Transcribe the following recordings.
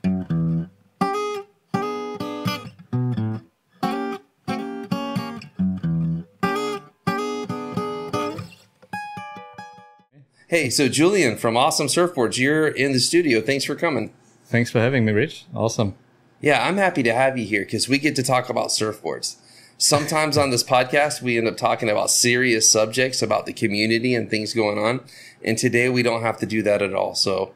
Hey, so Julian from Awesome Surfboards, you're in the studio. Thanks for coming. Thanks for having me, Rich. Awesome. Yeah, I'm happy to have you here because we get to talk about surfboards. Sometimes on this podcast, we end up talking about serious subjects about the community and things going on. And today we don't have to do that at all. So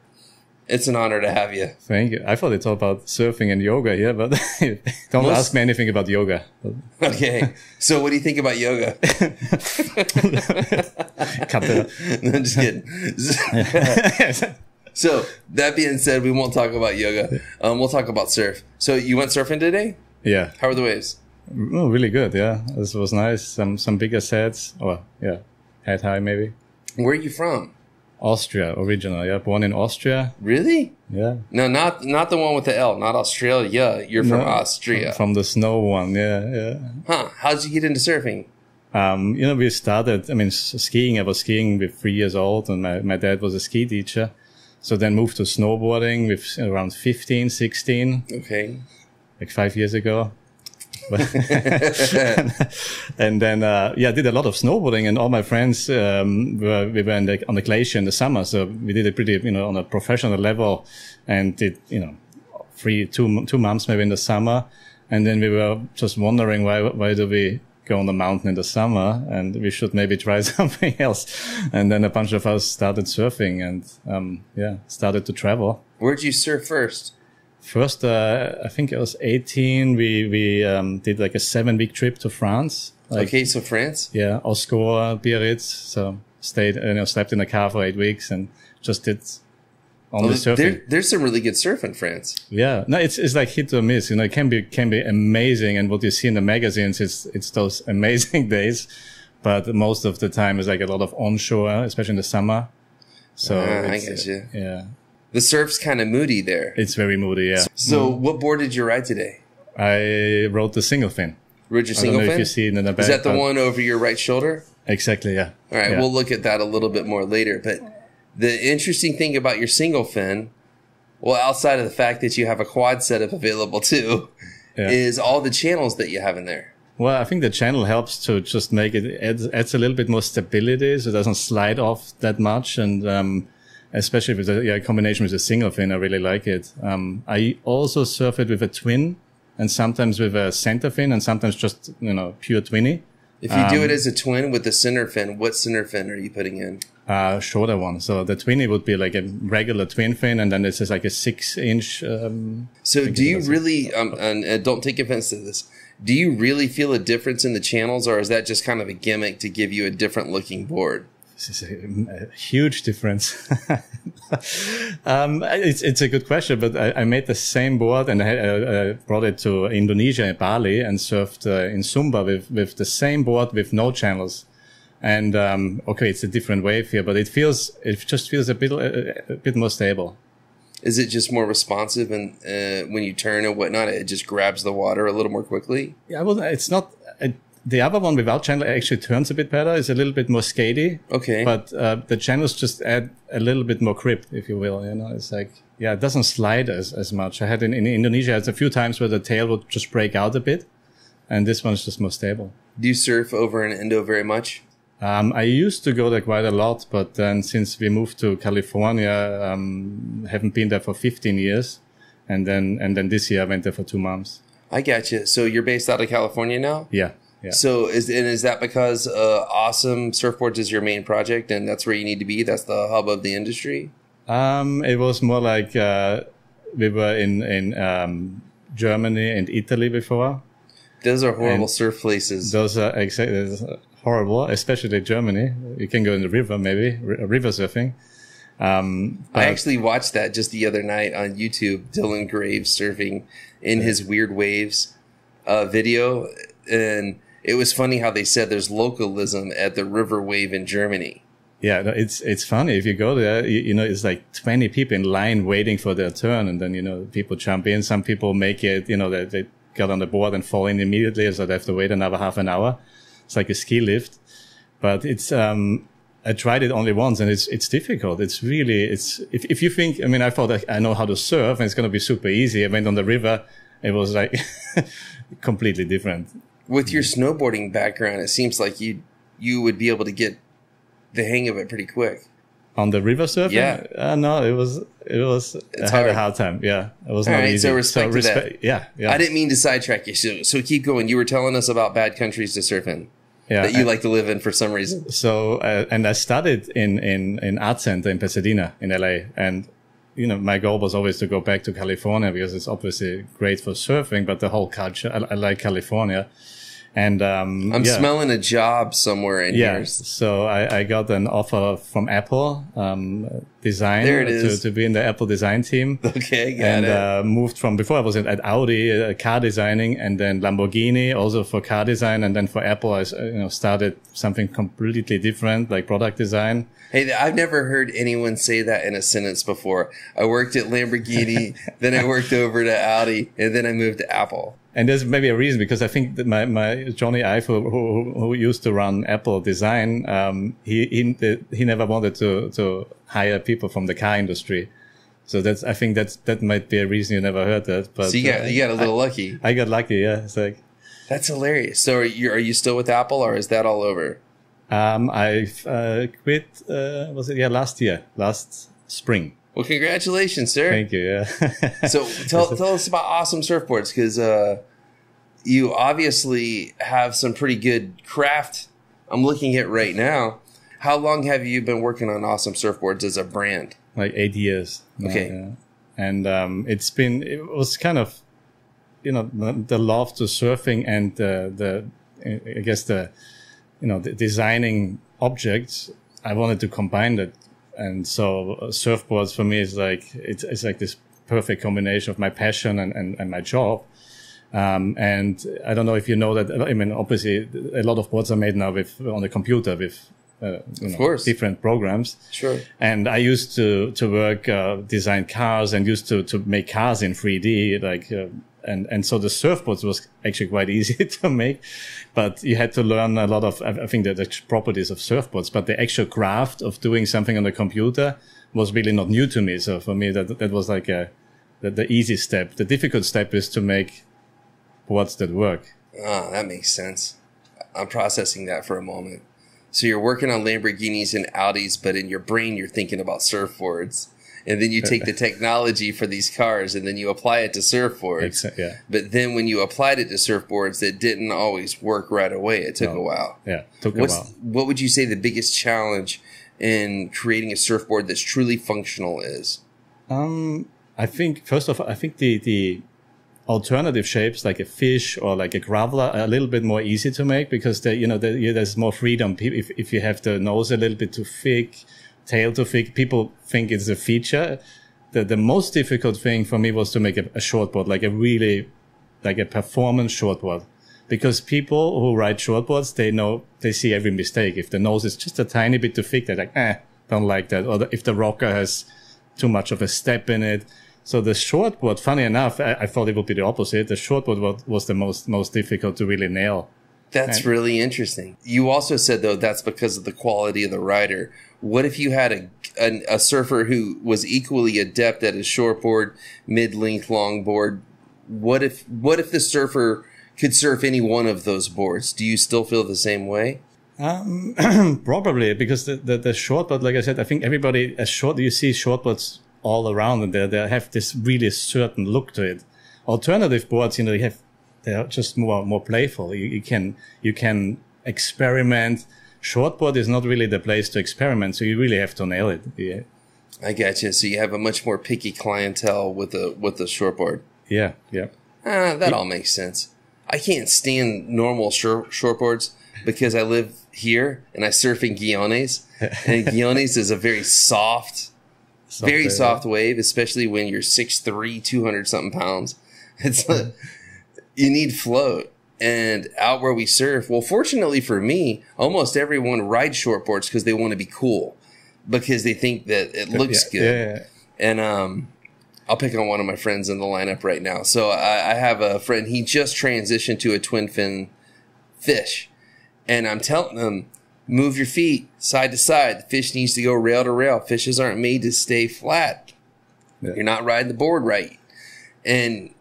it's an honor to have you. Thank you. I thought it's all about surfing and yoga here, but don't ask me anything about yoga. Okay. So what do you think about yoga? Cut that. No, I'm just kidding. So that being said, we won't talk about yoga. We'll talk about surf. So you went surfing today? Yeah. How were the waves? Oh, really good. Yeah. This was nice. Some bigger sets. Oh, yeah. Head high, maybe. Where are you from? Austria, original. Yeah. Born in Austria. Really? Yeah. No, not the one with the L, not Australia. You're from Austria. From the snow one. Yeah. Huh. How did you get into surfing? We started, skiing. I was skiing with 3 years old, and my dad was a ski teacher. So then moved to snowboarding with around 15, 16. Okay. Like 5 years ago. And then, did a lot of snowboarding, and all my friends, we were on the glacier in the summer. So we did it pretty, on a professional level, and did, 2 months maybe in the summer. And then we were just wondering why do we go on the mountain in the summer, and we should maybe try something else. And then a bunch of us started surfing and, started to travel. Where'd you surf first? First, I think I was 18. We did like a 7-week trip to France. Okay, so France? Yeah, Oscore, Biarritz. So stayed, slept in a car for 8 weeks and just did only surfing. There's some really good surf in France. Yeah, no, it's like hit or miss. It can be amazing, and what you see in the magazines, it's those amazing days. But most of the time, it's like a lot of onshore, especially in the summer. So I get you. Yeah. The surf's kind of moody there. It's very moody, yeah. So what board did you ride today? I rode the single fin. Rode your single fin? I don't know if you see it in the back. Is that the one over your right shoulder? Exactly, yeah. All right, We'll look at that a little bit more later. But the interesting thing about your single fin, well, outside of the fact that you have a quad setup available too, is all the channels that you have in there. Well, I think the channel helps to just make it adds a little bit more stability, so it doesn't slide off that much, and especially with the combination with a single fin, I really like it. I also surf it with a twin, and sometimes with a center fin, and sometimes just pure twinny. If you do it as a twin with the center fin, what center fin are you putting in? Shorter one. So the twinny would be like a regular twin fin, and then this is like a 6-inch. So do you really, and don't take offense to this, do you really feel a difference in the channels, or is that just kind of a gimmick to give you a different looking board? This is a huge difference. It's a good question, but I made the same board, and I brought it to Indonesia, Bali, and surfed in Sumba with the same board with no channels. And it's a different wave here, but it just feels a bit more stable. Is it just more responsive, and when you turn and whatnot, it just grabs the water a little more quickly? Yeah, well, it's not. The other one without channel actually turns a bit better. It's a little bit more skatey. Okay. But the channels just add a little bit more grip, if you will. It's like, it doesn't slide as much. I had in Indonesia, it's a few times where the tail would just break out a bit, and this one's just more stable. Do you surf over in Indo very much? I used to go there quite a lot, but then since we moved to California, haven't been there for 15 years. And then this year I went there for 2 months. I got you. So you're based out of California now? Yeah. Yeah. So is that because Awesome Surfboards is your main project, and that's where you need to be? That's the hub of the industry? It was more like we were in Germany and Italy before. Those are horrible surf places. Those are horrible, especially Germany. You can go in the river, maybe river surfing. I actually watched that just the other night on YouTube. Dylan Graves surfing in his Weird Waves video, and it was funny how they said there's localism at the river wave in Germany. Yeah, no, it's funny if you go there. It's like 20 people in line waiting for their turn, and then people jump in. Some people make it. They get on the board and fall in immediately, so they have to wait another half an hour. It's like a ski lift, but it's. I tried it only once, and it's difficult. It's really, if you think, I mean, I thought I know how to surf and it's going to be super easy. I went on the river. It was like completely different. With your snowboarding background, it seems like you would be able to get the hang of it pretty quick. On the river surfing? Yeah. No, it was, I had a hard time. Yeah. It was not easy. So respect to that. Yeah. I didn't mean to sidetrack you. So keep going. You were telling us about bad countries to surf in. Yeah. That you like to live in for some reason. So, and I studied in Art Center in Pasadena in LA. And, you know, my goal was always to go back to California because it's obviously great for surfing, but the whole culture, I like California. And I'm smelling a job somewhere in here. So I got an offer from Apple design there it is. To be in the Apple design team. Okay, got it. And moved from before I was at Audi car designing, and then Lamborghini also for car design, and then for Apple I started something completely different like product design. Hey, I've never heard anyone say that in a sentence before. I worked at Lamborghini, then I worked over to Audi, and then I moved to Apple. And there's maybe a reason, because I think that my Johnny Ive, who used to run Apple design, he never wanted to hire people from the car industry. So I think that might be a reason you never heard that. But so you got a little lucky. I got lucky, yeah. It's like, that's hilarious. So are you still with Apple, or is that all over? I've quit. Last spring. Well, congratulations, sir. Thank you. Yeah. So tell us about Awesome Surfboards, because you obviously have some pretty good craft. I'm looking at right now. How long have you been working on Awesome Surfboards as a brand? Like 8 years. Okay. And it was kind of, the love to surfing and the designing objects. I wanted to combine that. And so surfboards for me is like, it's like this perfect combination of my passion and my job. And I don't know if you know that, I mean, obviously a lot of boards are made now on the computer with, of course, different programs. Sure. And I used to work, design cars, and used to make cars in 3D, like, and so the surfboards was actually quite easy to make, but you had to learn a lot of, I think, the properties of surfboards, but the actual craft of doing something on the computer was really not new to me. So for me, that was like the easy step. The difficult step is to make boards that work. Ah, that makes sense. I'm processing that for a moment. So you're working on Lamborghinis and Audis, but in your brain, you're thinking about surfboards. And then you take the technology for these cars and then you apply it to surfboards. Yeah. But then when you applied it to surfboards, it didn't always work right away. It took a while. Yeah, took a while. What would you say the biggest challenge in creating a surfboard that's truly functional is? I think, first of all, the alternative shapes like a fish or like a graveler are a little bit more easy to make, because there's more freedom. If you have the nose a little bit too thick, tail too thick, people think it's a feature. The most difficult thing for me was to make a shortboard, like a performance shortboard, because people who ride shortboards, they see every mistake. If the nose is just a tiny bit too thick, they're like, don't like that. Or if the rocker has too much of a step in it. So the shortboard, funny enough, I thought it would be the opposite. The shortboard was the most difficult to really nail. That's really interesting. You also said, though, that's because of the quality of the rider. What if you had a surfer who was equally adept at a shortboard, mid-length longboard? What if the surfer could surf any one of those boards? Do you still feel the same way? Probably, because the shortboard, like I said, I think everybody you see shortboards all around, and they have this really certain look to it. Alternative boards, they're just more playful. You can experiment. Shortboard is not really the place to experiment, so you really have to nail it. Yeah. I gotcha. So you have a much more picky clientele with the shortboard. Yeah. That all makes sense. I can't stand normal shortboards because I live here and I surf in guiones, and guiones is a very soft wave, especially when you're 6'3", 200-something pounds. It's you need float. And out where we surf, well, fortunately for me, almost everyone rides shortboards because they want to be cool, because they think that it looks good. Yeah. And I'll pick on one of my friends in the lineup right now. So I have a friend, he just transitioned to a twin fin fish. And I'm telling him, Move your feet side to side. The fish needs to go rail to rail. Fishes aren't made to stay flat. Yeah. You're not riding the board right. And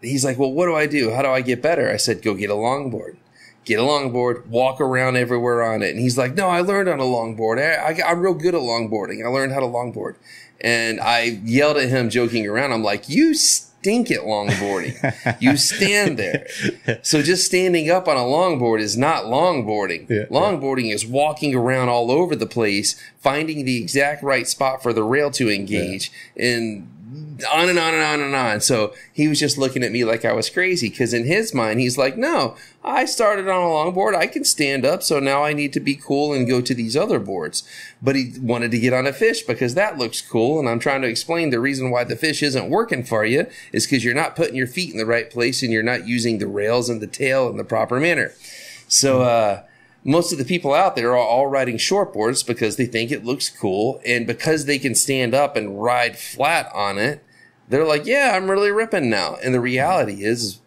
he's like, well, what do I do? How do I get better? I said, go get a longboard. Get a longboard, walk around everywhere on it. And he's like, no, I learned on a longboard. I'm real good at longboarding. I learned how to longboard. And I yelled at him joking around. I'm like, you stink at longboarding. You stand there. So just standing up on a longboard is not longboarding. Yeah, longboarding is walking around all over the place, finding the exact right spot for the rail to engage, and on and on and on and on. So he was just looking at me like I was crazy, because in his mind, he's like, no, I started on a longboard. I can stand up. So now I need to be cool and go to these other boards. But he wanted to get on a fish because that looks cool. And I'm trying to explain the reason why the fish isn't working for you is because you're not putting your feet in the right place and you're not using the rails and the tail in the proper manner. So, most of the people out there are all riding shortboards because they think it looks cool. And because they can stand up and ride flat on it, they're like, yeah, I'm really ripping now. And the reality is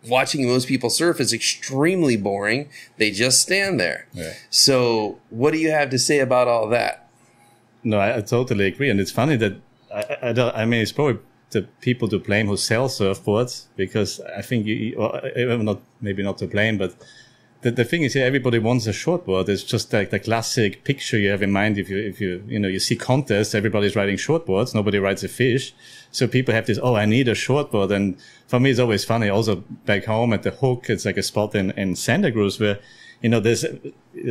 watching most people surf is extremely boring. They just stand there. Yeah. So what do you have to say about all that? No, I totally agree. And it's funny that, I mean, it's probably the people to blame who sell surfboards, because I think maybe not to blame, but the thing is, everybody wants a shortboard. It's just like the classic picture you have in mind. If you see contests, everybody's riding shortboards. Nobody rides a fish. So people have this, I need a shortboard. And for me, it's always funny. Also back home at the Hook, it's like a spot in Santa Cruz where,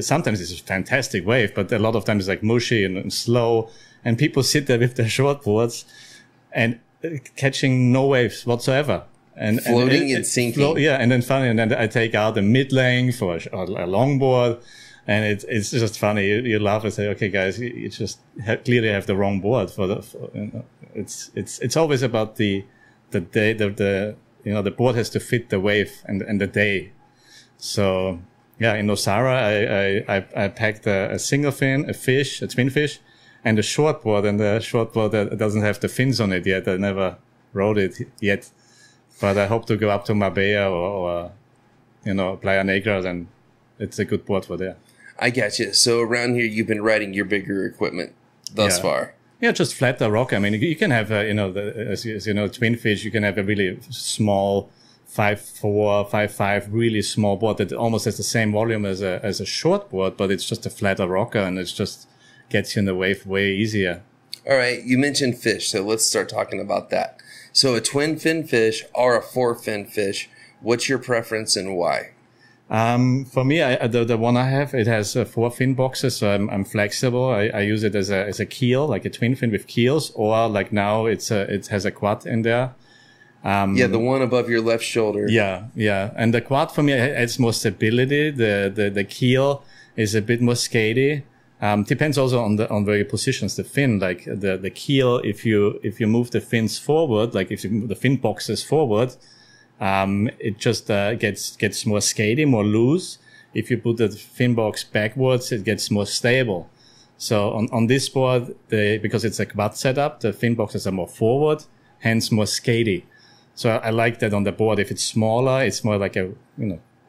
sometimes it's a fantastic wave, but a lot of times it's like mushy and slow. And people sit there with their shortboards and catching no waves whatsoever. And floating and sinking. And then I take out a mid-length or a longboard, and it's just funny. You laugh and say, okay, guys, you just clearly have the wrong board it's always about the day, the board has to fit the wave and the day. So yeah, in Nosara, I packed a single fin, a fish, a twin fish, and a shortboard, and the shortboard doesn't have the fins on it yet. I never rode it yet. But I hope to go up to Marbella or Playa Negra, and it's a good board for there. I got you. So around here, you've been riding your bigger equipment thus far. Yeah, just flatter rock. I mean, you can have, as you know, twin fish, you can have a really small 5'4", 5'5", really small board that almost has the same volume as a short board, but it's just a flatter rocker, and it just gets you in the wave way easier. All right. You mentioned fish, so let's start talking about that. So a twin fin fish or a four fin fish, what's your preference and why? For me, the one I have, it has 4 fin boxes, so I'm flexible. I use it as a keel, like a twin fin with keels, or like now it has a quad in there. The one above your left shoulder. Yeah. And the quad for me adds more stability. The keel is a bit more skatey. Depends also on where you positions the fin. Like the keel, if you move the fins forward, like if you move the fin boxes forward, it just gets more skatey, more loose. If you put the fin box backwards, it gets more stable. So on this board, because it's a quad setup, the fin boxes are more forward, hence more skatey. So I like that on the board. If it's smaller, it's more like a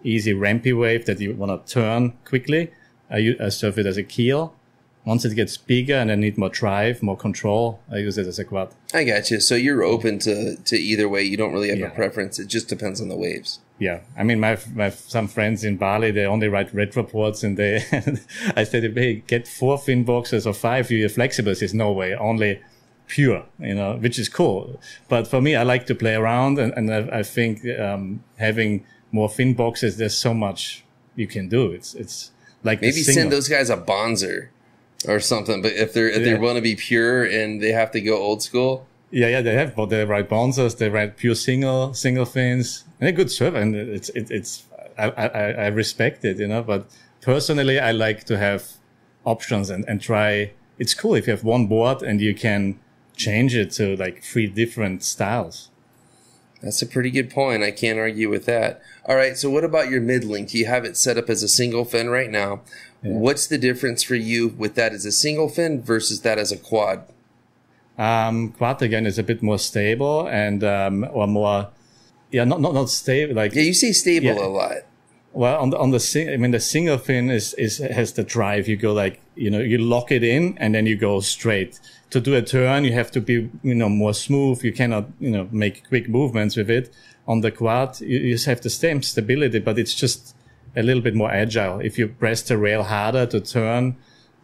easy rampy wave that you want to turn quickly. I surf it as a keel. Once it gets bigger and I need more drive, more control, I use it as a quad. I got you. So you're open to either way. You don't really have a preference. It just depends on the waves. Yeah. I mean, my some friends in Bali, they only ride retro boards, and I said, hey, get 4 fin boxes or 5. You're flexible. He says, no way, only pure, which is cool. But for me, I like to play around, and I think having more fin boxes, there's so much you can do. It's like maybe send those guys a Bonzer or something. But if they want to be pure and they have to go old school, they have. But they ride Bonzers, they ride pure single fins, and they're good surf. And I respect it, But personally, I like to have options and try. It's cool if you have one board and you can change it to like 3 different styles. That's a pretty good point. I can't argue with that. All right. So what about your mid-link? You have it set up as a single fin right now. Yeah. What's the difference for you with that as a single fin versus that as a quad? Quad again is a bit more stable and, or more, not stable. Like, you say stable a lot. Well, the single fin has the drive. You go like, you lock it in and then you go straight. To do a turn, you have to be, more smooth. You cannot, make quick movements with it. On the quad, you just have the same stability, but it's just a little bit more agile. If you press the rail harder to turn,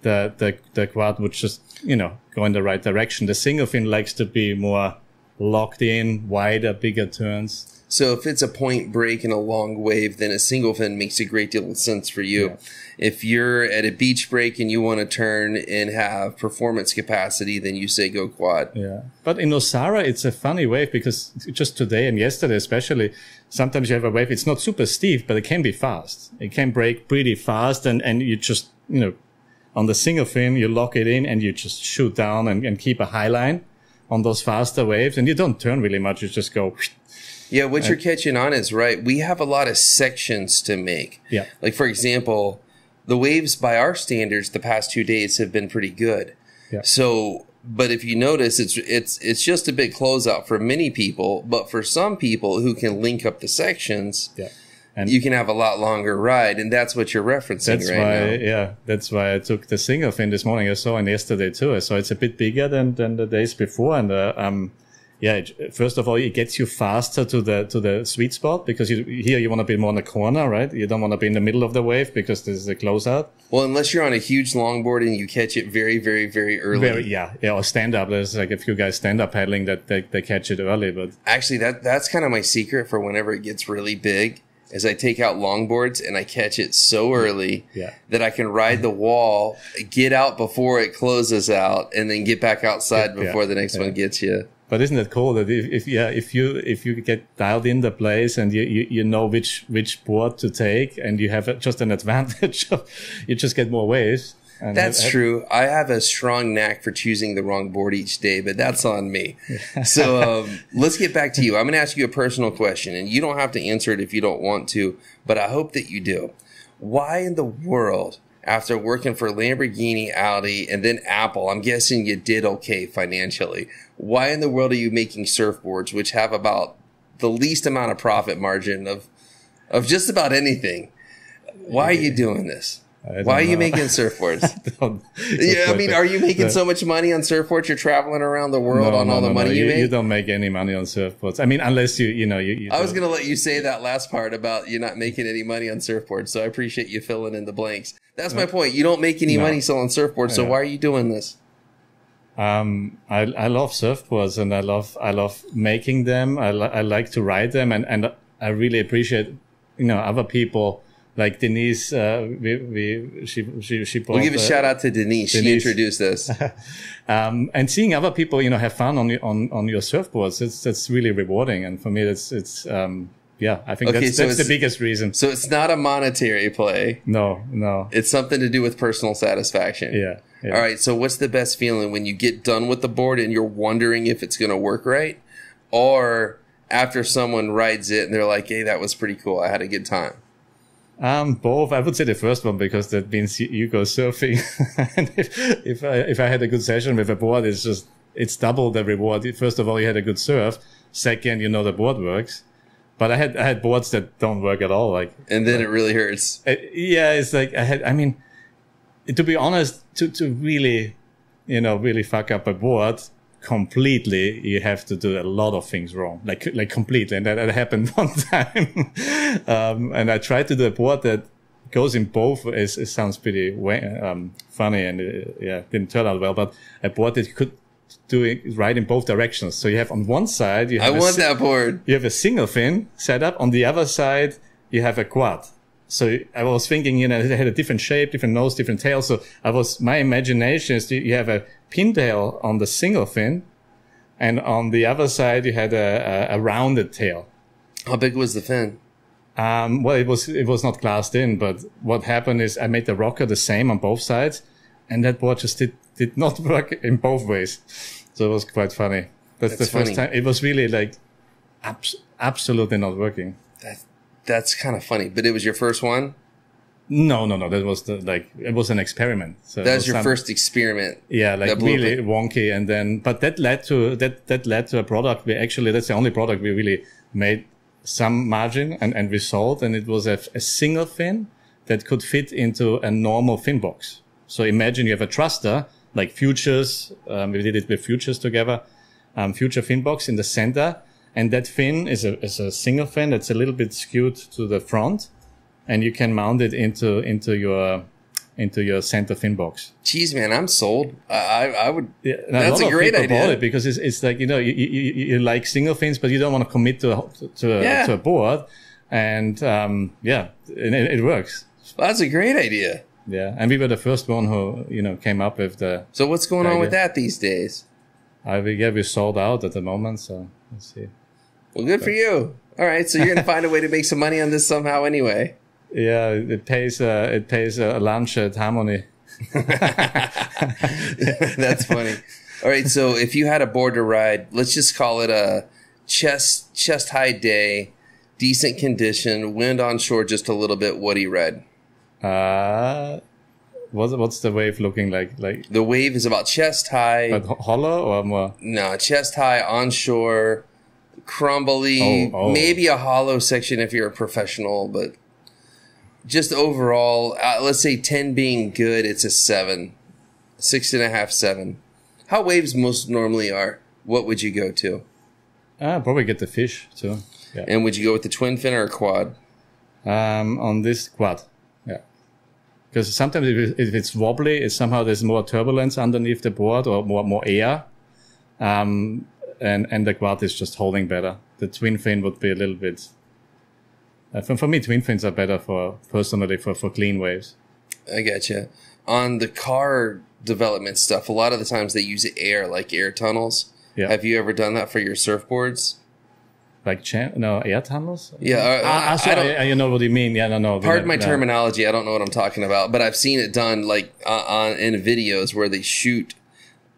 the quad would just, go in the right direction. The single fin likes to be more locked in, wider, bigger turns. So if it's a point break and a long wave, then a single fin makes a great deal of sense for you. Yeah. If you're at a beach break and you want to turn and have performance capacity, then you say go quad. Yeah. But in Nosara, it's a funny wave because just today and yesterday especially, sometimes you have a wave, it's not super steep, but it can be fast. It can break pretty fast and you just, on the single fin, you lock it in and you just shoot down and keep a high line on those faster waves. And you don't turn really much. You just go... Yeah, what you're catching on is right. We have a lot of sections to make. Yeah. Like, for example, the waves by our standards the past 2 days have been pretty good. Yeah. So, but if you notice, it's just a big closeout for many people. But for some people who can link up the sections, and you can have a lot longer ride. And that's what you're referencing now. Yeah, that's why I took the single fin this morning. I saw and yesterday too. So it's a bit bigger than the days before. And first of all, it gets you faster to the sweet spot because here you want to be more in the corner, right? You don't want to be in the middle of the wave because this is a closeout. Well, unless you're on a huge longboard and you catch it very, very, very early. Or stand up. There's like a few guys stand up paddling that they catch it early. But actually, that's kind of my secret for whenever it gets really big. Is I take out longboards and I catch it so early that I can ride the wall, get out before it closes out, and then get back outside before the next one gets you. But isn't it cool that if you get dialed in the place and you know which board to take and you have just an advantage, you just get more waves. That's true. I have a strong knack for choosing the wrong board each day, but that's on me. So let's get back to you. I'm going to ask you a personal question, and you don't have to answer it if you don't want to, but I hope that you do. Why in the world, after working for Lamborghini, Audi, and then Apple, I'm guessing you did okay financially, why in the world are you making surfboards, which have about the least amount of profit margin of just about anything? Why are you doing this? Why are you making surfboards? Are you making so much money on surfboards? You're traveling around the world on all the money you make? You don't make any money on surfboards. I mean, unless you I was going to let you say that last part about you not making any money on surfboards. So I appreciate you filling in the blanks. That's my point. You don't make any money selling surfboards. So why are you doing this? I love surfboards and I love making them. I like to ride them and I really appreciate, other people. Like Denise, she bought. We'll give a shout out to Denise. She introduced us. And seeing other people, have fun on your surfboards, that's really rewarding. And for me, I think that's the biggest reason. So it's not a monetary play. No. It's something to do with personal satisfaction. Yeah. All right. So what's the best feeling when you get done with the board and you're wondering if it's going to work right, or after someone rides it and they're like, "Hey, that was pretty cool. I had a good time." Both. I would say the first one because that means you go surfing. And if I had a good session with a board, it's double the reward. First of all, you had a good surf. Second, the board works. But I had boards that don't work at all. And then it really hurts. It's like to be honest, to really, really fuck up a board completely, you have to do a lot of things wrong, like completely. And that happened one time. And I tried to do a board that goes in both ways. It sounds pretty funny and didn't turn out well, but a board that you could do it right in both directions. So you have on one side, I want that board. You have a single fin set up. On the other side, you have a quad. So I was thinking, it had a different shape, different nose, different tail. So my imagination is you have a pintail on the single fin, and on the other side you had a rounded tail. How big was the fin? Well, it was not glassed in, but what happened is I made the rocker the same on both sides, and that board just did not work in both ways. So it was quite funny. That's the first time. It was really absolutely not working. That's kind of funny. But it was your first one? No. That was it was an experiment. So that was your first experiment. Yeah, really wonky. And then, but that led to a product. That's the only product we really made some margin, and we sold, and it was a single fin that could fit into a normal fin box. So imagine you have a thruster, like Futures, we did it with Futures together, Future fin box in the center, and that fin is a single fin that's a little bit skewed to the front, and you can mount it into your center fin box. Jeez, man, I'm sold. I would. Yeah, that's a great idea. Bought it because it's like, you like single fins, but you don't want to commit to a board, and it works. Well, that's a great idea. Yeah, and we were the first one who came up with the. So what's going on with that these days? We sold out at the moment, so let's see. Well, good for you. All right, so you're gonna find a way to make some money on this somehow, anyway. Yeah, it pays a lunch at Harmony. That's funny. All right, so if you had a board to ride, let's just call it a chest high day, decent condition, wind on shore just a little bit. What do you ride? What's the wave looking like? Like the wave is about chest high. But hollow or more? No, chest high, onshore, crumbly, maybe a hollow section if you're a professional, but just overall, let's say 10 being good, it's a 7. 6.5, 7. How waves most normally are, what would you go to? Probably get the fish too. Yeah. And would you go with the twin fin or a quad? On this quad. Yeah. Because sometimes if it's wobbly, it's somehow there's more turbulence underneath the board or more air. And the quad is just holding better. The twin fin would be a little bit. For me, twin fins are better personally for clean waves. I gotcha. On the car development stuff, a lot of the times they use air, like air tunnels. Yeah. Have you ever done that for your surfboards? Like air tunnels? Yeah. You know what you mean. Yeah, no. Pardon my terminology. I don't know what I'm talking about, but I've seen it done like in videos where they shoot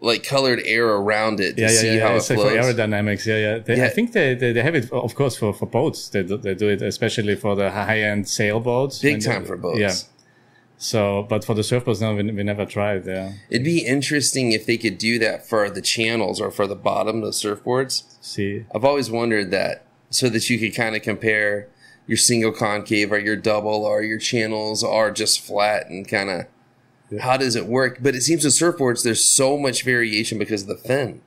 like colored air around it to see how it flows. For aerodynamics, I think they have it, of course, for boats. They do it especially for the high-end sailboats. Big time for boats. Yeah. So, but for the surfboards, no, we never tried. Yeah. It'd be interesting if they could do that for the channels or for the bottom of the surfboards. See, I've always wondered that, so that you could kind of compare your single concave or your double or your channels are just flat and kind of. Yeah. How does it work? But it seems with surfboards, there's so much variation because of the fin.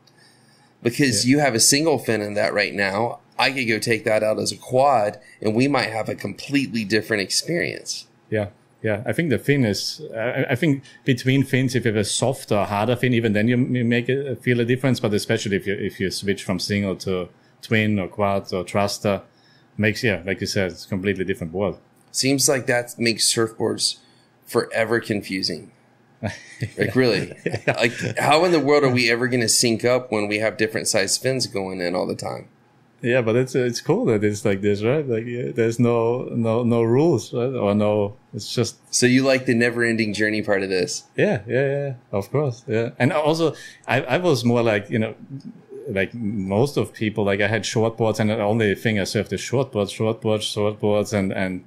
Because you have a single fin in that right now. I could go take that out as a quad, and we might have a completely different experience. Yeah. I think the fin is. I think between fins, if you have a softer, harder fin, even then you make it feel a difference. But especially if you switch from single to twin or quad or thruster, makes like you said, it's a completely different board. Seems like that makes surfboards forever confusing. Like really, like how in the world are we ever going to sync up when we have different size fins going in all the time? Yeah, but it's cool that it's like this, right? Like there's no rules, right? Or no, it's just. So you like the never-ending journey part of this? Yeah, of course, yeah. And also, I was more like like most of people. Like I had shortboards, and the only thing I surfed is shortboards, and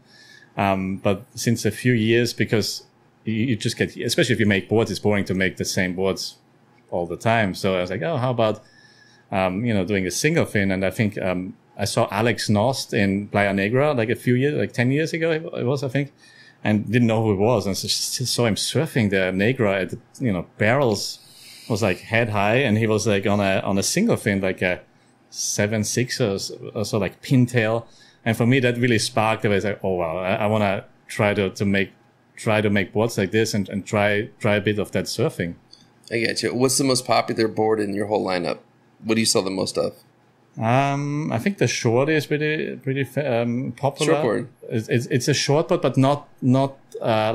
but since a few years, because you just get, especially if you make boards, it's boring to make the same boards all the time. So I was like, how about, doing a single fin? And I think, I saw Alex Nost in Playa Negra, like 10 years ago it was, I think, and didn't know who it was. And so saw him surfing the Negra at, barrels was like head high. And he was like on a single fin, like a 7.6 or so, like pintail. And for me, that really sparked. I was like, oh wow, I want to try to make boards like this and try a bit of that surfing. I get you. What's the most popular board in your whole lineup? What do you sell the most of? I think the shorty is pretty popular. Shortboard. It's a shortboard, but not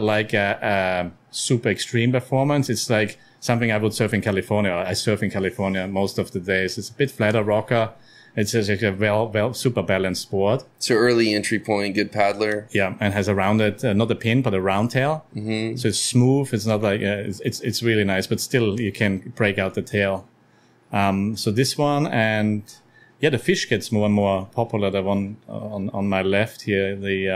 like a super extreme performance. It's like something I would surf in California. I surf in California most of the days. It's a bit flatter rocker. It's just like a well super balanced board. So early entry point, good paddler. Yeah, and has a rounded, not a pin, but a round tail. Mm-hmm. So it's smooth. It's not like it's really nice, but still you can break out the tail. So this one, and the fish gets more and more popular. The one on my left here, the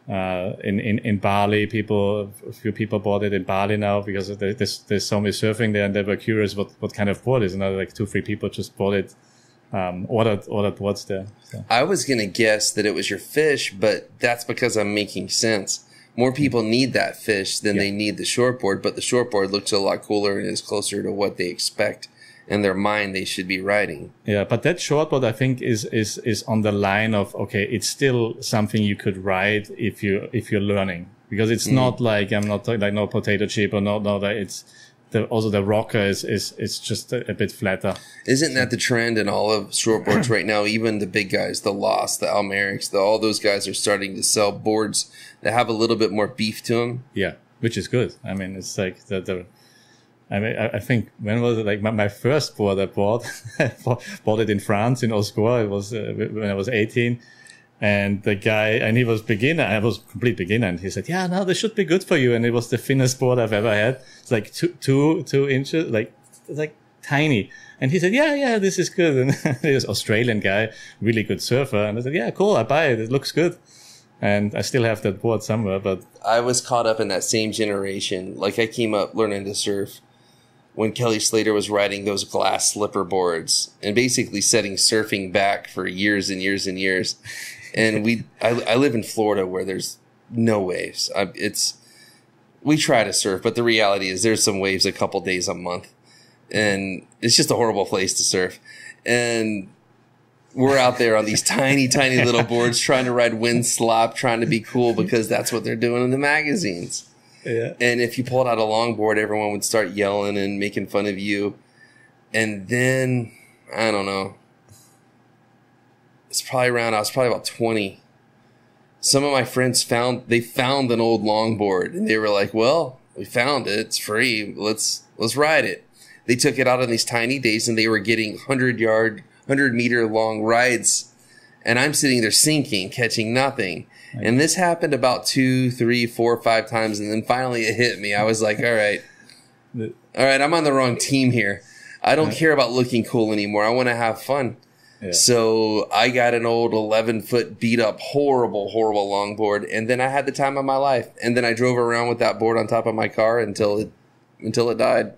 in Bali, a few people bought it in Bali now because there's so many surfing there, and they were curious what kind of board it is. And like 2-3 people just bought it ordered boards there. So. I was going to guess that it was your fish, but that's because I'm making sense. More people need that fish than they need the shortboard, but the shortboard looks a lot cooler and is closer to what they expect in their mind they should be riding. Yeah, but that shortboard I think is on the line of, okay, it's still something you could ride if you're learning, because it's not like, I'm not talking like no potato chip or no it's also the rocker is just a bit flatter. Isn't that the trend in all of shortboards right now? Even the big guys, the Lost, the Almerics, all those guys are starting to sell boards that have a little bit more beef to them. Yeah, which is good. I mean, it's like I think, when was it? Like my first board I bought, bought it in France, in Osgore. It was when I was 18. And the guy, and he was beginner, I was complete beginner, and he said, yeah, no, this should be good for you. And it was the thinnest board I've ever had. It's like two inches, like tiny. And he said, yeah, this is good. And he was an Australian guy, really good surfer. And I said, yeah, cool, I buy it. It looks good. And I still have that board somewhere, but I was caught up in that same generation. Like, I came up learning to surf when Kelly Slater was riding those glass slipper boards and basically setting surfing back for years and years and years. And I live in Florida where there's no waves. We try to surf, but the reality is there's some waves a couple days a month, and it's just a horrible place to surf. And we're out there on these tiny, tiny little boards trying to ride wind slop, trying to be cool because that's what they're doing in the magazines. Yeah. And if you pulled out a longboard, everyone would start yelling and making fun of you. And then, I don't know. I was probably about 20. Some of my friends found an old longboard, and they were like, well, we found it. It's free. Let's ride it. They took it out on these tiny days, and they were getting 100-meter long rides. And I'm sitting there sinking, catching nothing. And this happened about 2, 3, 4, 5 times. And then finally it hit me. I was like, all right, I'm on the wrong team here. I don't care about looking cool anymore. I want to have fun. Yeah. So I got an old 11-foot beat up, horrible longboard. And then I had the time of my life. And then I drove around with that board on top of my car until it died.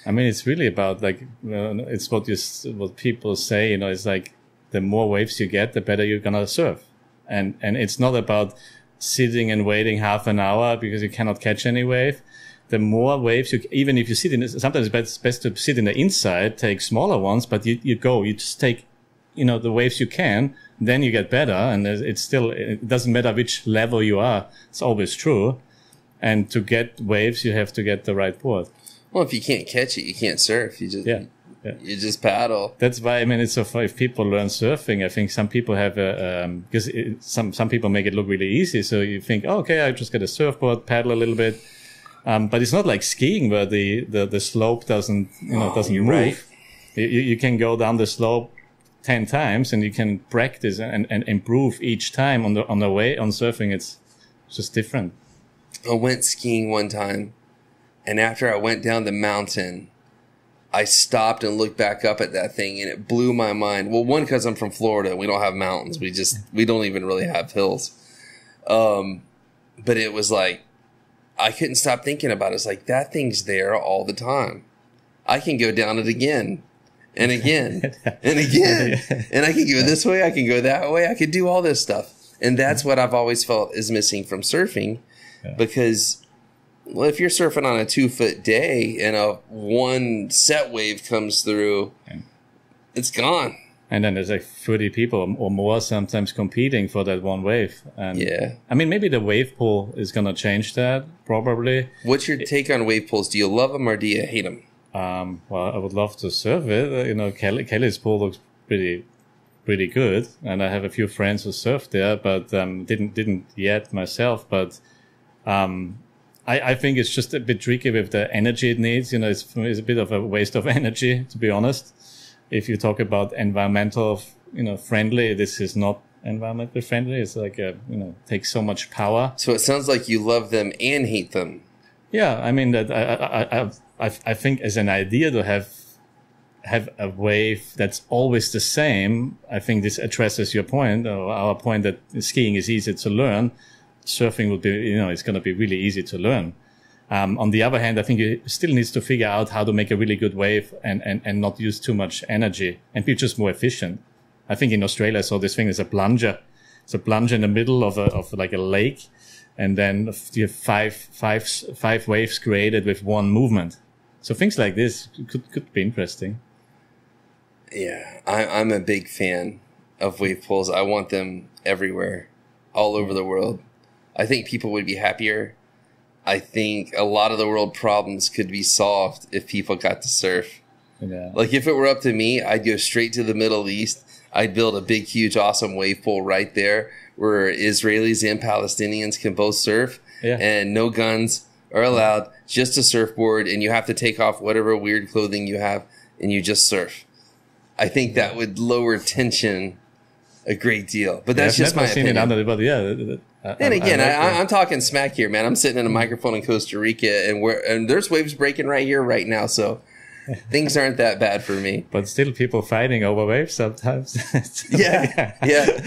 I mean, it's really about like, it's what people say, it's like the more waves you get, the better you're going to surf. And it's not about sitting and waiting half an hour because you cannot catch any wave. The more waves even if you sit in, sometimes it's best to sit in the inside, take smaller ones, but you just take, the waves you can, then you get better. And it doesn't matter which level you are. It's always true. And to get waves, you have to get the right board. Well, if you can't catch it, you can't surf. You just paddle. That's why, I mean, it's so fun. If people learn surfing, I think some people have because some people make it look really easy. So you think, okay, I just get a surfboard, paddle a little bit. But it's not like skiing where the slope doesn't move. Right. You can go down the slope 10 times and you can practice and improve each time on the way. On surfing, it's just different. I went skiing one time, and after I went down the mountain, I stopped and looked back up at that thing, and it blew my mind. Well, one, because I'm from Florida, we don't have mountains. We don't even really have hills. But it was like, I couldn't stop thinking about it. It's like, that thing's there all the time. I can go down it again and again and again. And I can go this way. I can go that way. I could do all this stuff. And that's what I've always felt is missing from surfing. Yeah. Because, well, if you're surfing on a 2-foot day and a one set wave comes through, it's gone. And then there's like 30 people or more sometimes competing for that one wave. And yeah. I mean, maybe the wave pool is going to change that, probably. What's your take on wave pools? Do you love them or do you hate them? Well, I would love to surf it. Kelly's pool looks pretty good. And I have a few friends who surf there, but didn't yet myself. But I think it's just a bit tricky with the energy it needs. It's a bit of a waste of energy, to be honest. If you talk about environmental, friendly, this is not environmentally friendly. It's like takes so much power. So it sounds like you love them and hate them. Yeah, I mean that I think as an idea to have a wave that's always the same. I think this addresses your point, or our point, that skiing is easy to learn. Surfing would be, it's going to be really easy to learn. On the other hand, I think you still needs to figure out how to make a really good wave and not use too much energy and be just more efficient. I think in Australia, I saw this thing as a plunger. It's a plunger in the middle of like a lake. And then you have five waves created with one movement. So things like this could be interesting. Yeah, I'm a big fan of wave pools. I want them everywhere, all over the world. I think people would be happier. I think a lot of the world problems could be solved if people got to surf. Yeah. Like if it were up to me, I'd go straight to the Middle East. I'd build a big, huge, awesome wave pool right there where Israelis and Palestinians can both surf, and no guns are allowed, just a surfboard, and you have to take off whatever weird clothing you have, and you just surf. I think that would lower tension a great deal. But that's just my opinion. I've never seen it under, but and again, I'm talking smack here, man. I'm sitting in a microphone in Costa Rica, and there's waves breaking right here, right now, so things aren't that bad for me. But still people fighting over waves sometimes. Yeah.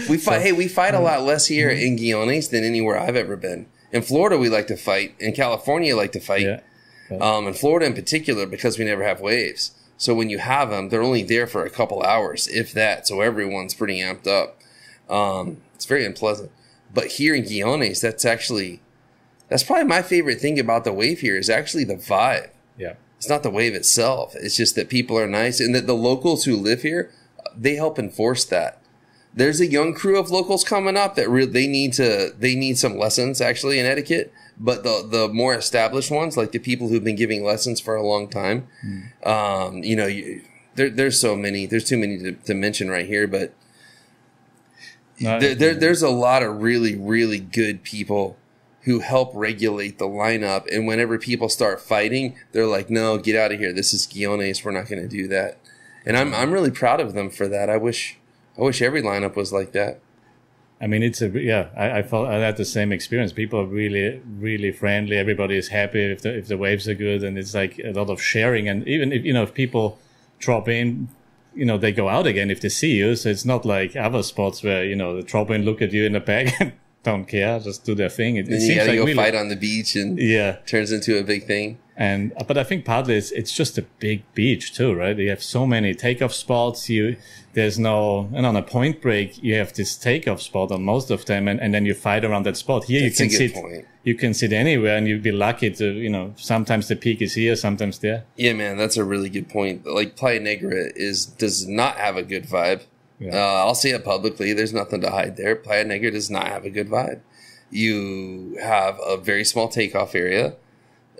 We fight. We fight a lot less here in Guiones than anywhere I've ever been. In Florida, we like to fight. In California, you like to fight. In Florida in particular, because we never have waves. So when you have them, they're only there for a couple hours, if that. So everyone's pretty amped up. It's very unpleasant. But here in Guiones, that's probably my favorite thing about the wave here is actually the vibe. Yeah. It's not the wave itself. It's just that people are nice, and that the locals who live here, they help enforce that. There's a young crew of locals coming up that they need some lessons actually in etiquette. But the more established ones, like the people who've been giving lessons for a long time, there's so many. There's too many to mention right here, but there's a lot of really, really good people who help regulate the lineup. And whenever people start fighting, they're like, no, get out of here. This is Guiones. We're not going to do that. And I'm really proud of them for that. I wish every lineup was like that. I mean, I felt I had the same experience. People are really, really friendly. Everybody is happy if the waves are good. And it's like a lot of sharing. And even if people drop in, they go out again if they see you. So it's not like other spots where, they drop in, look at you in the bag and don't care, just do their thing. Then you gotta go fight on the beach and turns into a big thing. But I think partly it's just a big beach too, right? You have so many takeoff spots. And on a point break, you have this takeoff spot on most of them, and then you fight around that spot. Here you can sit anywhere, and you'd be lucky to, sometimes the peak is here, sometimes there. Yeah, man, that's a really good point. Like Playa Negra does not have a good vibe. Yeah. I'll say it publicly. There's nothing to hide there. Playa Negra does not have a good vibe. You have a very small takeoff area,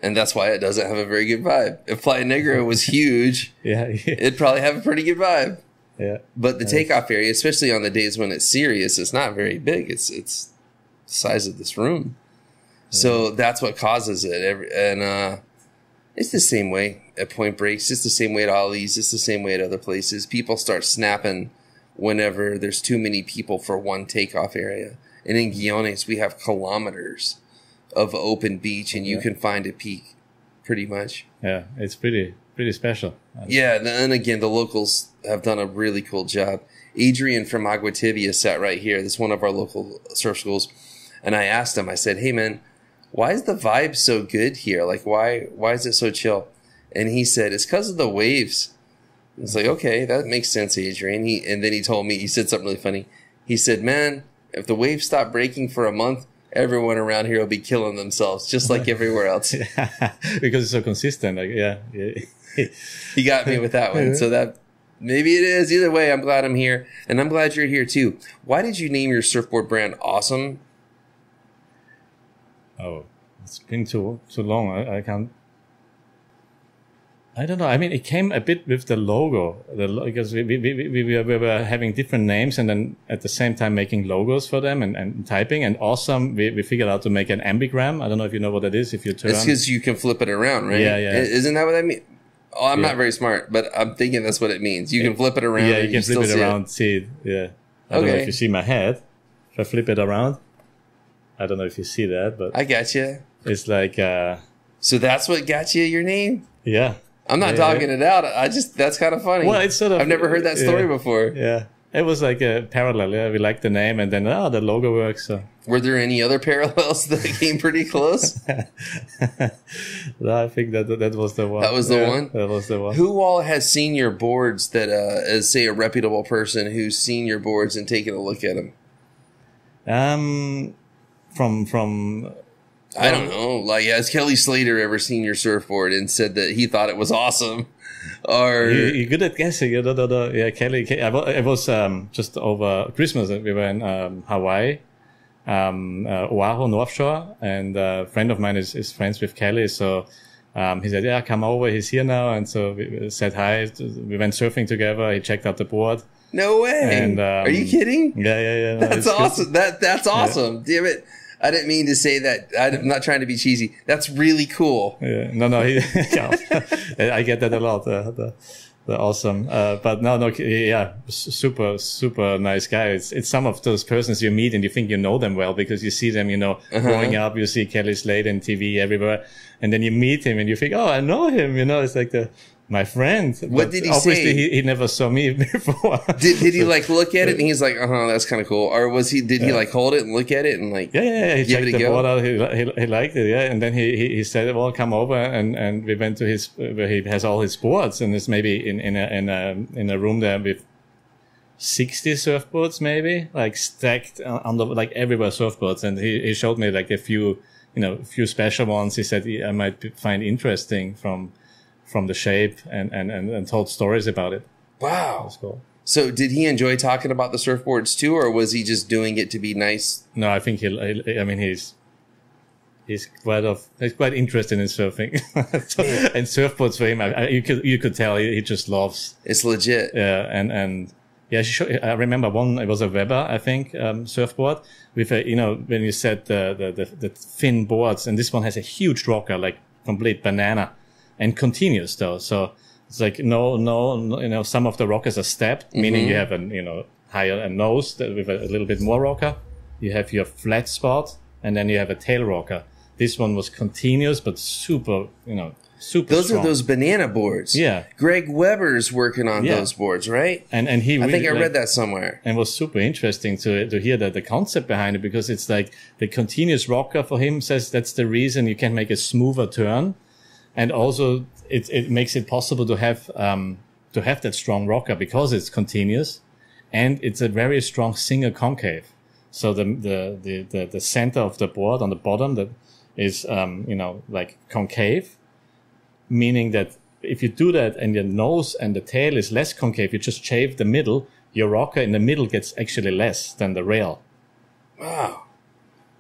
and that's why it doesn't have a very good vibe. If Playa Negra was huge, it'd probably have a pretty good vibe. Yeah. But the takeoff area, especially on the days when it's serious, it's not very big. It's the size of this room. Yeah. So that's what causes it. And it's the same way at Point Breaks. It's the same way at Ollie's. It's the same way at other places. People start snapping whenever there's too many people for one takeoff area. And in Guiones, we have kilometers of open beach, and you can find a peak pretty much. Yeah, it's pretty special. Yeah, and again, the locals have done a really cool job. Adrian from Agua Tibia sat right here. This is one of our local surf schools. And I asked him, I said, hey, man, why is the vibe so good here? Like, why is it so chill? And he said, it's because of the waves. It's like, okay, that makes sense, Adrian. And then he told me, he said something really funny. He said, man, if the waves stop breaking for a month, everyone around here will be killing themselves, just like everywhere else. Because it's so consistent. Like, He got me with that one. So that maybe it is. Either way, I'm glad I'm here. And I'm glad you're here too. Why did you name your surfboard brand Awesome? Oh, it's been too long. I can't. I don't know. I mean, it came a bit with the logo, because we were having different names and then at the same time making logos for them and typing. And Awesome, we figured out to make an ambigram. I don't know if you know what that is. If you turn, it's because you can flip it around, right? Yeah. Isn't that what that means? Oh, I'm not very smart, but I'm thinking that's what it means. You can flip it around. Yeah, you can flip it around. See it. Yeah. I don't know if you see my head. If I flip it around, I don't know if you see that, but I got you. It's like. So that's what got you your name? Yeah. I'm not talking it out. That's kind of funny. Well, it's sort of. I've never heard that story before. Yeah. it was like a parallel. Yeah, we liked the name, and then the logo works. So. Were there any other parallels that came pretty close? No, I think that was the one. That was the one? That was the one. Who all has seen your boards that, as say a reputable person who's seen your boards and taken a look at them? From I don't know. Like, has Kelly Slater ever seen your surfboard and said that he thought it was awesome? Or you're good at guessing. Yeah, Kelly. I was just over Christmas. We were in Hawaii, Oahu, North Shore, and a friend of mine is friends with Kelly. So he said, "Yeah, come over. He's here now." And so we said hi. We went surfing together. He checked out the board. No way! And, are you kidding? Yeah. No, that's awesome. That's awesome. Yeah. Damn it. I didn't mean to say that. I'm not trying to be cheesy. That's really cool. Yeah. No. I get that a lot. The awesome. But no. Yeah. Super nice guy. It's some of those persons you meet and you think you know them well because you see them, growing up. You see Kelly Slater on TV everywhere. And then you meet him and you think, oh, I know him. It's like my friend. What did he obviously say? He never saw me before. Did he like look at it and he's like, that's kind of cool? Or did he like hold it and look at it and like, he give checked it a the go? board out. He liked it, yeah. And then he said, well, come over and we went to where he has all his boards and it's maybe in a room there with 60 surfboards maybe, like stacked on the, like everywhere surfboards. And he showed me like a few special ones. He said I might find interesting from the shape and told stories about it. Wow. That's cool. So did he enjoy talking about the surfboards too, or was he just doing it to be nice? No, I think he's quite interested in surfing. And surfboards for him, you could tell he just loves. It's legit. Yeah. And yeah, I remember one, it was a Weber, I think, surfboard with when you said the thin boards, and this one has a huge rocker, like complete banana. And continuous though, so it's like no. Some of the rockers are stepped, meaning you have higher nose with a little bit more rocker. You have your flat spot, and then you have a tail rocker. This one was continuous, but super super. Those strong. are those banana boards. Yeah, Greg Weber's working on those boards, right? And he. I think I read that somewhere. And it was super interesting to hear the concept behind it because it's like the continuous rocker for him says that's the reason you can make a smoother turn. And also, it makes it possible to have that strong rocker because it's continuous, and it's a very strong single concave. So the center of the board on the bottom that is like concave, meaning that if you do that and your nose and the tail is less concave, you just shave the middle. Your rocker in the middle gets actually less than the rail. Wow,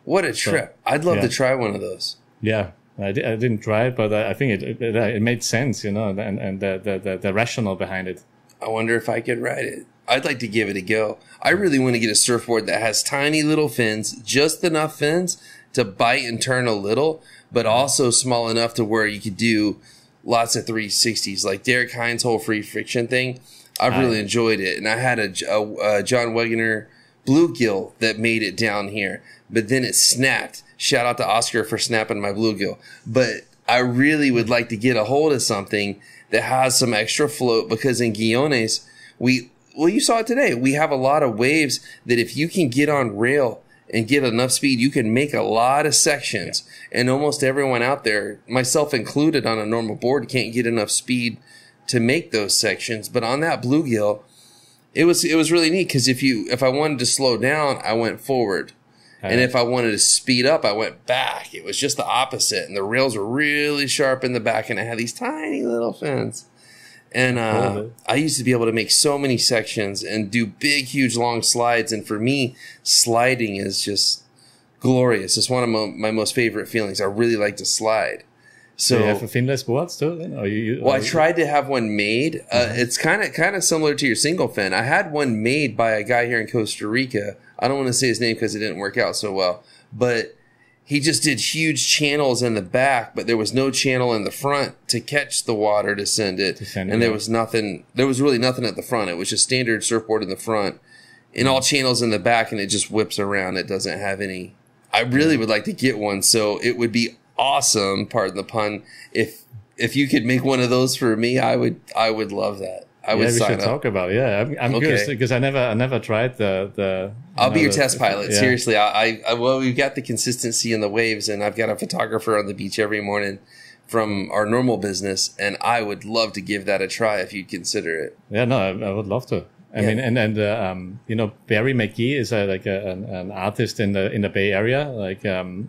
what a trip! I'd love to try one of those. Yeah. I didn't try it, but I think it made sense, and the rationale behind it. I wonder if I could ride it. I'd like to give it a go. I really want to get a surfboard that has tiny little fins, just enough fins to bite and turn a little, but also small enough to where you could do lots of 360s, like Derek Hines' whole free friction thing. I've really enjoyed it, and I had a John Wegener bluegill that made it down here, but then it snapped. Shout out to Oscar for snapping my bluegill. But I really would like to get a hold of something that has some extra float because in Guiones, you saw it today. We have a lot of waves that if you can get on rail and get enough speed, you can make a lot of sections. Yeah. And almost everyone out there, myself included on a normal board, can't get enough speed to make those sections. But on that bluegill, it was really neat because if I wanted to slow down, I went forward. And if I wanted to speed up, I went back. It was just the opposite. And the rails were really sharp in the back. And I had these tiny little fins. And I used to be able to make so many sections and do big, huge, long slides. And for me, sliding is just glorious. It's one of my most favorite feelings. I really like to slide. So do you have a finless boards too? Then? I tried to have one made. It's kind of similar to your single fin. I had one made by a guy here in Costa Rica. I don't want to say his name because it didn't work out so well. But he just did huge channels in the back, but there was no channel in the front to catch the water to send it. There was nothing. There was really nothing at the front. It was just standard surfboard in the front and all channels in the back, and it just whips around. It doesn't have any. I really would like to get one, so it would be awesome, pardon the pun, if you could make one of those for me. I would love that. I would we sign should up. talk about it. Yeah, I'm Okay. curious because I never tried the I'll be your test pilot. yeah. Seriously, well, we've got the consistency in the waves, and I've got a photographer on the beach every morning from our normal business, and I would love to give that a try if you'd consider it. Yeah, no, I would love to. I mean, and you know, Barry McGee is an artist in the Bay Area,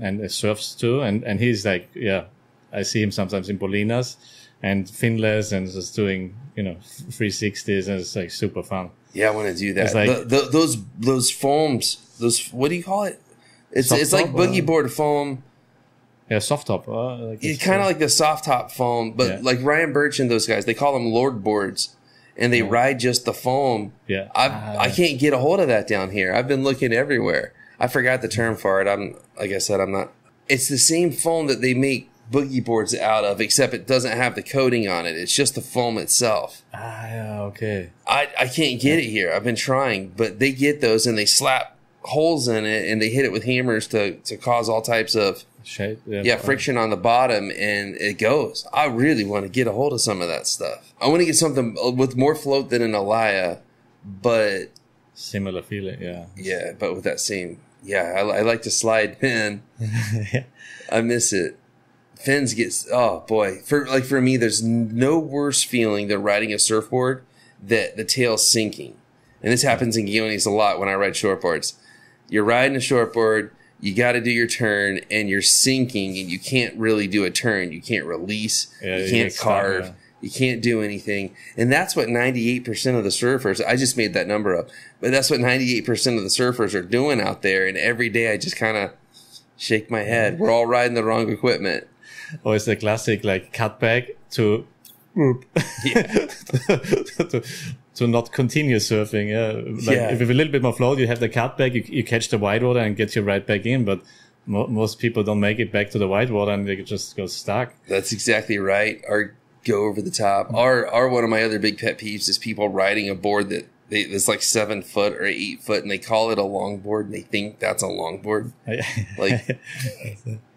and surfs too, and he's like, yeah, I see him sometimes in Bolinas and finless and just doing, you know, 360s, and it's like super fun. Yeah, I want to do that. It's like, those foams, what do you call it? It's like boogie board foam. Yeah, soft top. It's kind of like the soft top foam, but like Ryan Birch and those guys, they call them Lord boards, and they ride just the foam. Yeah, I can't get a hold of that down here. I've been looking everywhere. I forgot the term for it. I'm not. It's the same foam that they make boogie boards out of, except it doesn't have the coating on it. It's just the foam itself. yeah, okay. I can't get it here. I've been trying, but they get those and they slap holes in it and they hit it with hammers to cause all types of friction on the bottom, and it goes. I really want to get a hold of some of that stuff. I want to get something with more float than an Alaya, but similar feeling. Yeah, but with that same. Yeah, I like to slide pin. I miss it. Fins oh boy. For me, there's no worse feeling than riding a surfboard that the tail's sinking. And this happens in Guiones a lot when I ride shortboards. You're riding a shortboard, you got to do your turn, and you're sinking, and you can't really do a turn. You can't release. You can't carve. Stuck, you can't do anything. And that's what 98% of the surfers, I just made that number up, but that's what 98% of the surfers are doing out there. And every day I just kind of shake my head. We're all riding the wrong equipment. Or it's the classic, like, cut back to to not continue surfing. If you have a little bit more float, you have the cut back, you catch the white water and get you right back in. But most people don't make it back to the white water and they just go stuck. That's exactly right. Or go over the top. Or one of my other big pet peeves is people riding a board that's like 7 foot or 8 foot, and they call it a longboard, and they think that's a longboard. Like,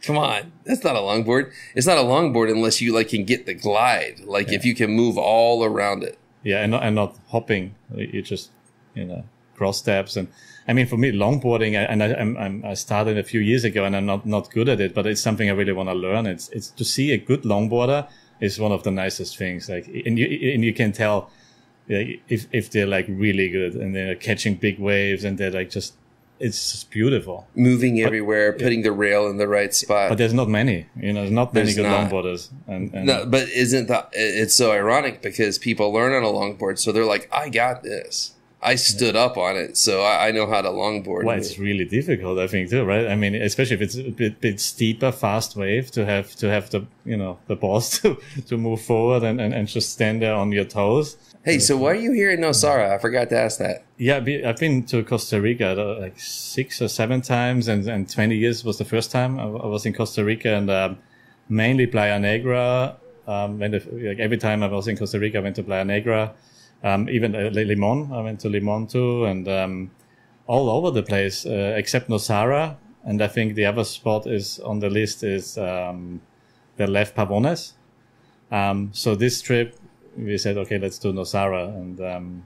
come on, that's not a longboard. It's not a longboard unless you can get the glide. If you can move all around it. Yeah, and not hopping. You just cross steps. And I mean, for me, longboarding, I started a few years ago, and I'm not good at it, but it's something I really want to learn. It's to see a good longboarder is one of the nicest things. And you can tell. If they're really good and they're catching big waves and they're it's just beautiful. Moving everywhere, putting the rail in the right spot. But there's not many, there's not many good longboarders. No, but it's so ironic because people learn on a longboard. So they're like, I got this. I stood up on it, so I know how to longboard. Well, it's really difficult, I think, too, right? I mean, especially if it's a bit steeper, fast wave, to have the the balls to move forward and just stand there on your toes. Hey, so why are you here in Nosara? I forgot to ask that. Yeah, I've been to Costa Rica 6 or 7 times, and 20 years was the first time I was in Costa Rica, and mainly Playa Negra. Every time I was in Costa Rica, I went to Playa Negra. Even Limon, I went to Limon too, and all over the place except Nosara. And I think the other spot is on the list is the Les Pavones. So this trip, we said, okay, let's do Nosara, and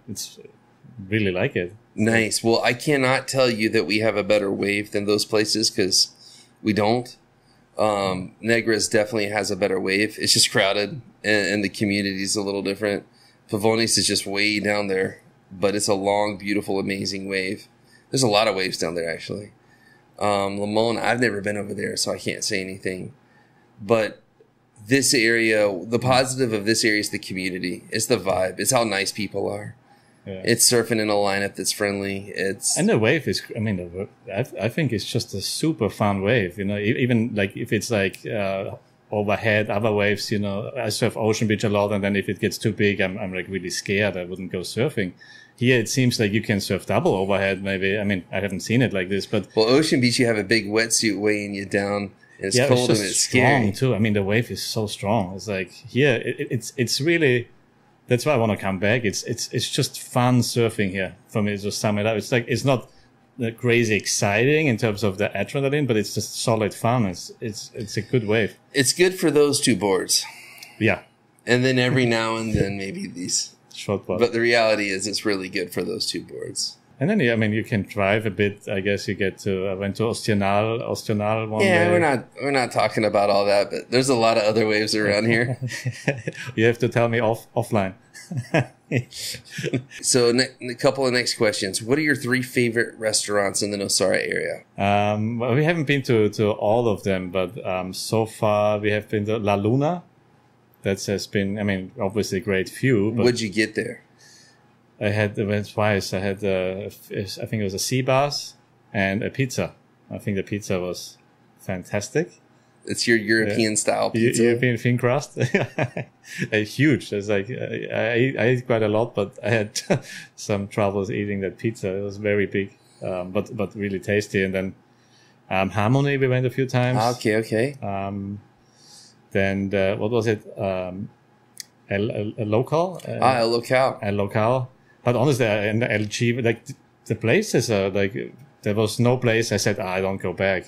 it's really like it. Nice. Well, I cannot tell you that we have a better wave than those places because we don't. Negras definitely has a better wave. It's just crowded, and the community is a little different. Pavones is just way down there, but it's a long, beautiful, amazing wave. There's a lot of waves down there, actually. Limon, I've never been over there, so I can't say anything. But this area, the positive of this area is the community. It's the vibe. It's how nice people are. Yeah. It's surfing in a lineup that's friendly. And the wave is, I think it's just a super fun wave. Even if it's overhead, other waves, I surf Ocean Beach a lot, and then if it gets too big, I'm really scared. I wouldn't go surfing. Here, it seems like you can surf double overhead, maybe. I mean, I haven't seen it like this, but... Well, Ocean Beach, you have a big wetsuit weighing you down, and it's cold and it's scary. Too. I mean, the wave is so strong. It's like, here, it's really... That's why I want to come back. It's just fun surfing here, for me, to just sum it up. It's not crazy exciting in terms of the adrenaline, but it's just solid fun. It's a good wave. It's good for those two boards. Yeah. And then every now and then maybe these short board. But the reality is it's really good for those two boards. And then, you can drive a bit. I guess you get to. I went to Ostional one day. Yeah, we're not talking about all that, but there's a lot of other waves around here. You have to tell me offline. So, a couple of next questions. What are your 3 favorite restaurants in the Nosara area? Well, we haven't been to all of them, but so far we have been to La Luna. That has been, obviously great view. But What'd you get there? I went twice. I had, I think it was a sea bass and a pizza. I think the pizza was fantastic. It's your European style pizza. European thin crust. Huge. It's like, I ate quite a lot, but I had some troubles eating that pizza. It was very big, but really tasty. And then, Harmony, we went a few times. Okay. Then, what was it? A local? A locale. A locale. But honestly, in the LG, like the places are like, there was no place I said, I don't go back.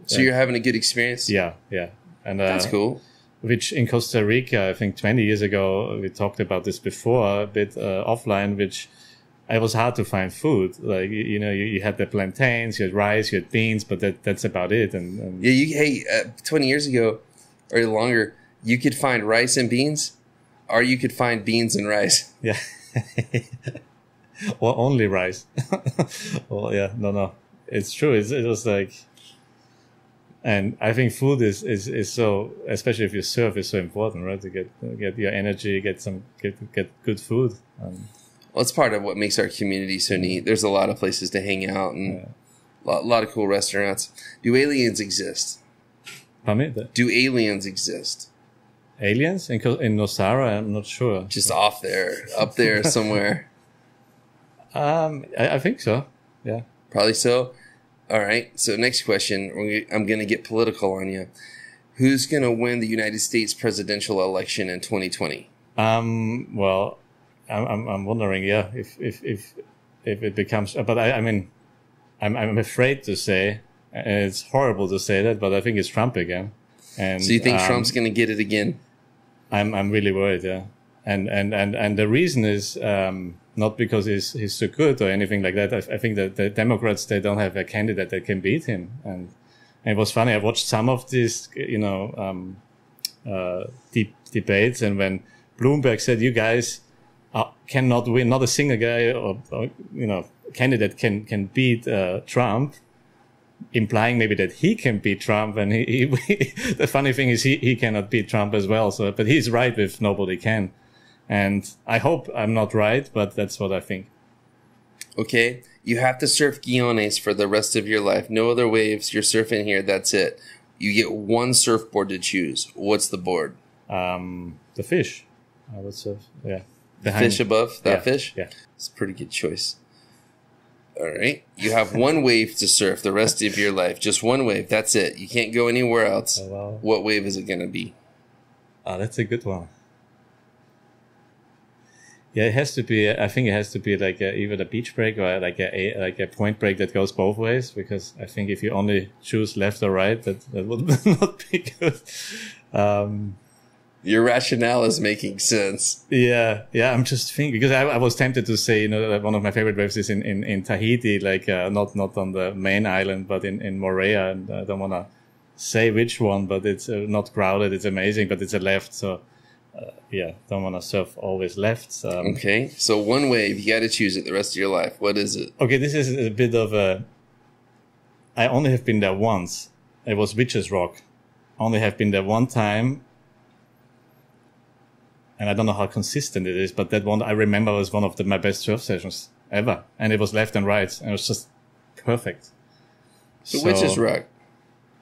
So you're having a good experience? Yeah. And that's cool. Which in Costa Rica, I think 20 years ago, we talked about this before a bit offline, which it was hard to find food. Like, you had the plantains, you had rice, you had beans, but that's about it. And yeah, 20 years ago or longer, you could find rice and beans, or you could find beans and rice. Yeah. Or only rice. Well, yeah, no. It's true. It was like, and I think food is so, especially if you surf, is so important, right? To get your energy, get good food. Well, it's part of what makes our community so neat. There's a lot of places to hang out and a lot of cool restaurants. Do aliens exist? Pardon me? Do aliens exist? Aliens in Nosara? I'm not sure. Just off there, up there somewhere. I think so. Yeah. Probably so. All right. So next question. I'm going to get political on you. Who's going to win the United States presidential election in 2020? Well, I'm wondering. Yeah, if it becomes, but I'm afraid to say, and it's horrible to say that, but I think it's Trump again. And so you think Trump's going to get it again? I'm really worried. Yeah. And the reason is, not because he's so good or anything like that. I think that the Democrats, they don't have a candidate that can beat him. And it was funny. I watched some of these, debates. And when Bloomberg said, you guys cannot win, not a single guy or candidate can beat Trump, implying maybe that he can beat Trump. And he the funny thing is he cannot beat Trump as well. So, but he's right if nobody can. And I hope I'm not right, but that's what I think. Okay. You have to surf guiones for the rest of your life. No other waves. You're surfing here. That's it. You get one surfboard to choose. What's the board? The fish. I would surf. Yeah. The fish above that fish? Yeah. It's a pretty good choice. All right. You have one wave to surf the rest of your life. Just one wave. That's it. You can't go anywhere else. Oh, wow. What wave is it going to be? That's a good one. Yeah, it has to be. I think it has to be like either a beach break or like a point break that goes both ways. Because I think if you only choose left or right, that would not be good. Your rationale is making sense. Yeah. I'm just thinking because I was tempted to say, that one of my favorite waves is in Tahiti, like not on the main island, but in Moorea, and I don't want to say which one, but it's not crowded. It's amazing, but it's a left, so. Don't want to surf always left. Okay, so one wave, you got to choose it the rest of your life. What is it? Okay, this is a bit of a... I only have been there once. It was Witches Rock. I only have been there one time. And I don't know how consistent it is, but that one I remember was one of my best surf sessions ever. And it was left and right. And it was just perfect. So Witches Rock.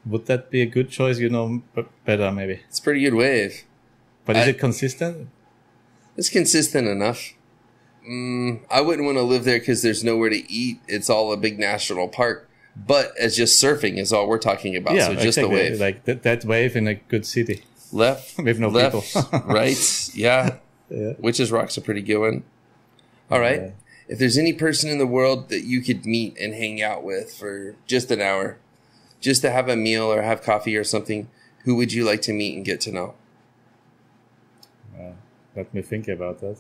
Would that be a good choice? Better maybe. It's a pretty good wave. But is it consistent? It's consistent enough. I wouldn't want to live there because there's nowhere to eat. It's all a big national park. But as just surfing is all we're talking about. Yeah, so just the wave. Like that wave in a good city. Left. With no left, people. right. Yeah. Yeah. Witches Rock's a pretty good one. All right. Yeah. If there's any person in the world that you could meet and hang out with for just an hour, just to have a meal or have coffee or something, who would you like to meet and get to know? Let me think about that.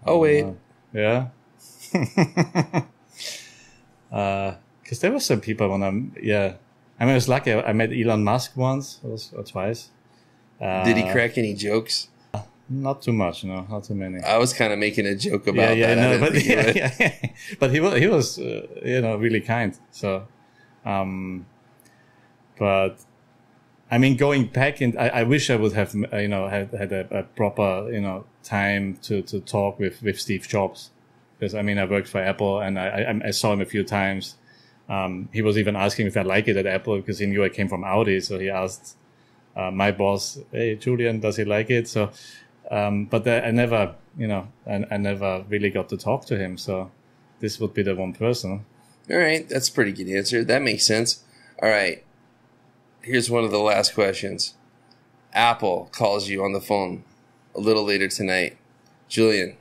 Oh, wait. Yeah. Because there were some people when I mean, I was lucky. I met Elon Musk once or twice. Did he crack any jokes? Not too much, no, not too many. I was kind of making a joke about that. No, but but he was really kind. So, but I mean, going back and I wish I would have had a proper time to talk with Steve Jobs, because I mean I worked for Apple and I saw him a few times. He was even asking if I like it at Apple because he knew I came from Audi, so he asked my boss, "Hey, Julian, does he like it?" So. But I never, I never really got to talk to him. So this would be the one person. All right. That's a pretty good answer. That makes sense. All right. Here's one of the last questions. Apple calls you on the phone a little later tonight. Julian,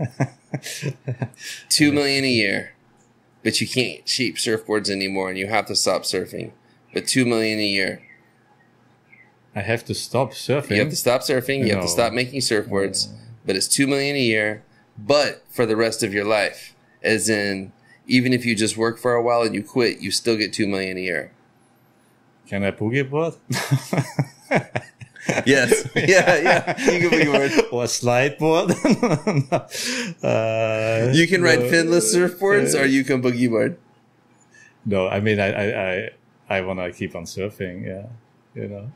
$2 million a year, but you can't shape surfboards anymore and you have to stop surfing. But $2 million a year. I have to stop surfing. You have to stop surfing. You have to stop making surfboards. But it's $2 million a year. But for the rest of your life, as in, even if you just work for a while and you quit, you still get $2 million a year. Can I boogie board? Yes. Yeah. You can boogie board or slide board. You can ride finless surfboards, or you can boogie board. No, I mean I want to keep on surfing. Yeah.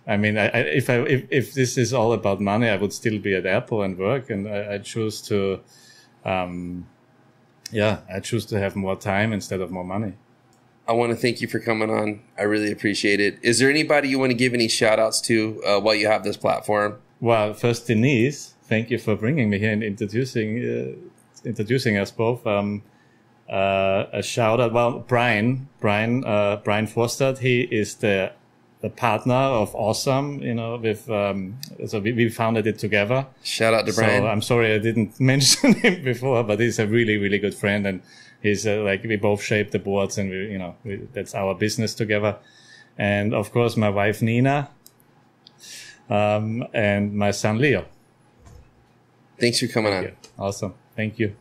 I mean, if this is all about money, I would still be at Apple and work, and I choose to, I choose to have more time instead of more money. I want to thank you for coming on. I really appreciate it. Is there anybody you want to give any shout outs to while you have this platform? Well, first, Denise, thank you for bringing me here and introducing us both. A shout out. Well, Brian Forstad, he is the partner of Awesome, with, so we founded it together. Shout out to Brian. So I'm sorry I didn't mention him before, but he's a really, really good friend. And he's we both shape the boards and that's our business together. And of course, my wife, Nina, and my son, Leo. Thanks for coming on. Awesome. Thank you.